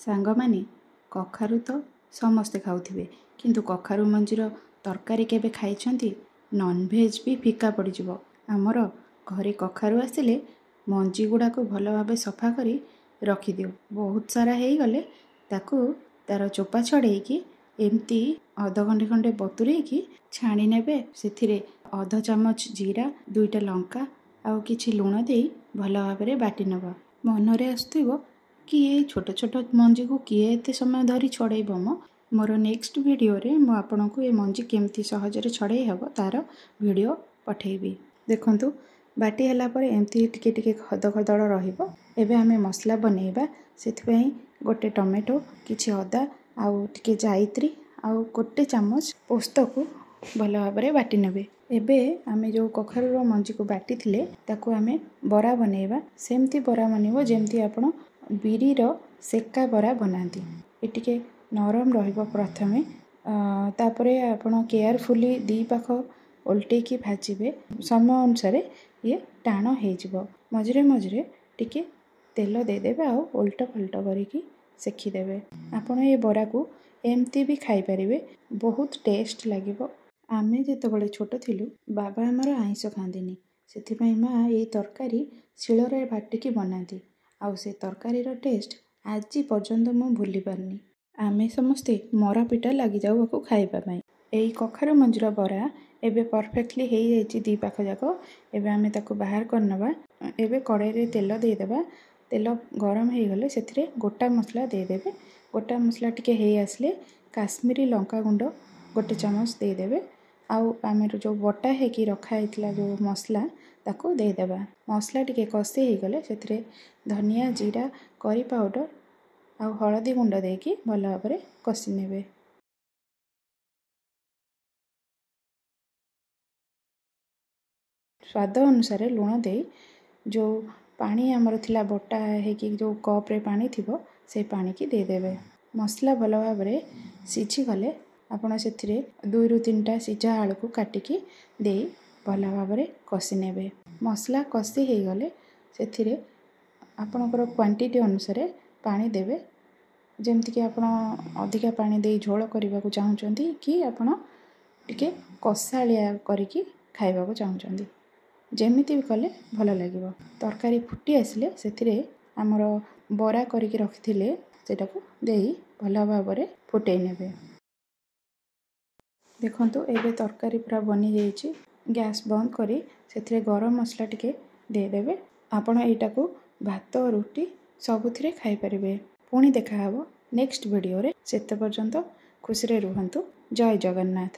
ସାଙ୍ଗମାନେ କଖାରୁ ତ ସମସ୍ତେ ଖାଉଥିବେ, କିନ୍ତୁ କଖାରୁ ମଞ୍ଜିର ତରକାରୀ କେବେ ଖାଇଛନ୍ତି? ନନଭେଜ୍ ବି ଫିକା ପଡ଼ିଯିବ। ଆମର ଘରେ କଖାରୁ ଆସିଲେ ମଞ୍ଜି ଗୁଡ଼ାକୁ ଭଲ ଭାବେ ସଫା କରି ରଖିଦେଉ। ବହୁତ ସାରା ହେଇଗଲେ ତାକୁ ତାର ଚୋପା ଛଡ଼େଇକି ଏମିତି ଅଧଘଣ୍ଟେ ଖଣ୍ଡେ ବତୁରେଇକି ଛାଣି ନେବେ। ସେଥିରେ ଅଧ ଚାମଚ ଜିରା, 2ଟା ଲଙ୍କା ଆଉ କିଛି ଲୁଣ ଦେଇ ଭଲ ଭାବରେ ବାଟି ନେବା। ମନରେ ଆସୁଥିବ କି ଏଇ ଛୋଟ ଛୋଟ ମଞ୍ଜିକୁ କିଏ ଏତେ ସମୟ ଧରି ଛଡ଼େଇବ ମୋର ନେକ୍ସଟ ଭିଡ଼ିଓରେ ମୁଁ ଆପଣଙ୍କୁ ଏ ମଞ୍ଜି କେମିତି ସହଜରେ ଛଡ଼େଇ ହେବ ତାର ଭିଡ଼ିଓ ପଠେଇବି। ଦେଖନ୍ତୁ, ବାଟି ହେଲା ପରେ ଏମିତି ଟିକେ ଟିକେ ଖଦଖଦଡ଼ ରହିବ। ଏବେ ଆମେ ମସଲା ବନେଇବା। ସେଥିପାଇଁ ଗୋଟେ ଟମାଟୋ, କିଛି ଅଦା ଆଉ ଟିକେ ଜାଇତ୍ରୀ ଆଉ 1 ଚାମଚ ପୋସ୍ତକୁ ଭଲ ଭାବରେ ବାଟି ନେବେ। ଏବେ ଆମେ ଯେଉଁ କଖାରୁର ମଞ୍ଜିକୁ ବାଟିଥିଲେ ତାକୁ ଆମେ ବରା ବନେଇବା। ସେମିତି ବରା ବନେଇବ ଯେମିତି ଆପଣ ବିରିର ସେକା ବରା ବନାନ୍ତି। ଏ ଟିକେ ନରମ ରହିବ ପ୍ରଥମେ, ତାପରେ ଆପଣ କେୟାରଫୁଲି 2 ପାଖ ଓଲଟେଇକି ଭାଜିବେ। ସମୟ ଅନୁସାରେ ଇଏ ଟାଣ ହେଇଯିବ। ମଝିରେ ମଝିରେ ଟିକେ ତେଲ ଦେଇଦେବେ ଆଉ ଓଲଟ ଫାଲଟ କରିକି ସେକିଦେବେ। ଆପଣ ଏ ବରାକୁ ଏମିତି ବି ଖାଇପାରିବେ, ବହୁତ ଟେଷ୍ଟ ଲାଗିବ। ଆମେ ଯେତେବେଳେ ଛୋଟ ଥିଲୁ ବାବା ଆମର ଆଇଁଷ ଖାଆନ୍ତିନି, ସେଥିପାଇଁ ମା ଏଇ ତରକାରୀ ଶିଳରେ ବାଟିକି ବନାନ୍ତି। ଆଉ ସେ ତରକାରୀର ଟେଷ୍ଟ ଆଜି ପର୍ଯ୍ୟନ୍ତ ମୁଁ ଭୁଲି ପାରୁନି। ଆମେ ସମସ୍ତେ ମରପିଟା ଲାଗିଯାଉ ଆକୁ ଖାଇବା ପାଇଁ। ଏଇ କଖାରୁ ମଞ୍ଜିର ବରା ଏବେ ପରଫେକ୍ଟଲି ହେଇଯାଇଛି 2 ପାଖ ଯାକ। ଏବେ ଆମେ ତାକୁ ବାହାର କରିନେବା। ଏବେ କଡ଼େଇରେ ତେଲ ଦେଇଦେବା। ତେଲ ଗରମ ହେଇଗଲେ ସେଥିରେ ଗୋଟା ମସଲା ଦେଇଦେବେ। ଗୋଟା ମସଲା ଟିକେ ହେଇ ଆସିଲେ କାଶ୍ମୀରୀ ଲଙ୍କାଗୁଣ୍ଡ 1 ଚାମଚ ଦେଇଦେବେ। ଆଉ ଆମର ଯେଉଁ ବଟା ହେଇକି ରଖା ହେଇଥିଲା ଯେଉଁ ମସଲା ତାକୁ ଦେଇଦେବା। ମସଲା ଟିକେ କଷି ହେଇଗଲେ ସେଥିରେ ଧନିଆ, ଜିରା, କରି ପାଉଡ଼ର ଆଉ ହଳଦୀ ଗୁଣ୍ଡ ଦେଇକି ଭଲ ଭାବରେ କଷି ନେବେ। ସ୍ୱାଦ ଅନୁସାରେ ଲୁଣ ଦେଇ ଯେଉଁ ପାଣି ଆମର ଥିଲା ବଟା ହେଇକି ଯେଉଁ କପ୍ରେ ପାଣି ଥିବ ସେଇ ପାଣିକି ଦେଇଦେବେ। ମସଲା ଭଲ ଭାବରେ ସିଝିଗଲେ ଆପଣ ସେଥିରେ 2ରୁ 3ଟା ସିଝା ଆଳୁକୁ କାଟିକି ଦେଇ ଭଲ ଭାବରେ କଷି ନେବେ। ମସଲା କଷି ହେଇଗଲେ ସେଥିରେ ଆପଣଙ୍କର କ୍ୱାଣ୍ଟିଟି ଅନୁସାରେ ପାଣି ଦେବେ। ଯେମିତିକି ଆପଣ ଅଧିକା ପାଣି ଦେଇ ଝୋଳ କରିବାକୁ ଚାହୁଁଛନ୍ତି କି ଆପଣ ଟିକେ କଷାଳିଆ କରିକି ଖାଇବାକୁ ଚାହୁଁଛନ୍ତି, ଯେମିତି ବି କଲେ ଭଲ ଲାଗିବ। ତରକାରୀ ଫୁଟି ଆସିଲେ ସେଥିରେ ଆମର ବରା କରିକି ରଖିଥିଲେ ସେଇଟାକୁ ଦେଇ ଭଲ ଭାବରେ ଫୁଟେଇ ନେବେ। ଦେଖନ୍ତୁ, ଏବେ ତରକାରୀ ପୁରା ବନିଯାଇଛି। ଗ୍ୟାସ୍ ବନ୍ଦ କରି ସେଥିରେ ଗରମ ମସଲା ଟିକେ ଦେଇଦେବେ। ଆପଣ ଏଇଟାକୁ ଭାତ, ରୁଟି ସବୁଥିରେ ଖାଇପାରିବେ। ପୁଣି ଦେଖାହେବ ନେକ୍ସଟ ଭିଡ଼ିଓରେ। ସେତେ ପର୍ଯ୍ୟନ୍ତ ଖୁସିରେ ରୁହନ୍ତୁ। ଜୟ ଜଗନ୍ନାଥ।